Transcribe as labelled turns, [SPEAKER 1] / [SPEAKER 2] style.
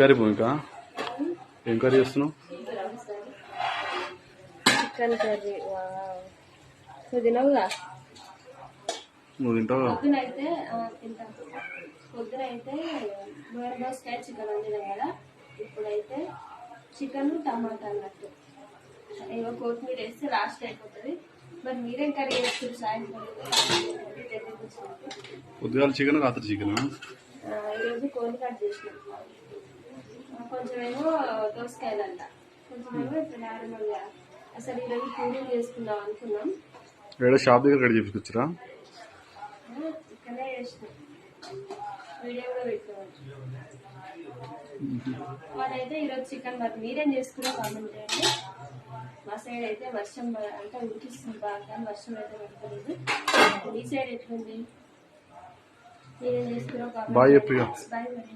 [SPEAKER 1] Curry భూమిక? ఏం curry చేస్తున్నావు?
[SPEAKER 2] Chicken curry. నువ్వు తినవుగా?
[SPEAKER 1] నువ్వు తింటావు?
[SPEAKER 2] పొద్దునైతే తింటాను. పొద్దునైతే దోసకాయ చికెన్ వండినాం కదా, ఇప్పుడైతే చికెన్ టమాటా అన్నట్టు. ఏవో కొత్తిమీర వేస్తే లాస్ట్ అయిపోతుంది. మరి మీరేం కర్రీ చేస్తారు సాయంత్రం?
[SPEAKER 1] పొద్దుగాల చికెన్, రాత్రి చికెన్.
[SPEAKER 2] ఈరోజు కోడి కట్ చేసినాం. కొంచెం ఏమో దోసకాయలంట, కొంచెం ఏమో ఇప్పుడు నార్మల్గా. అసలు ఈరోజు పూరీలు చేసుకుందాం అనుకున్నాం.
[SPEAKER 1] షాప్ దగ్గర కట్ చేపించుకొచ్చారా?
[SPEAKER 2] ఇక్కడే చేసినాం, వీడియో కూడా పెట్టాం. వాళ్ళైతే ఈరోజు చికెన్. మరి మీరేం చేసుకున్నా కామెంట్ చేయండి. మా సైడ్ అయితే వర్షం అంటే ఉడికిస్తుంది బాగా, కానీ వర్షం అయితే పడుతుంది. మీ సైడ్ ఎట్లుంది? మీరేం చేసుకున్నా కామెంట్ చేయండి. బాయ్ మరి.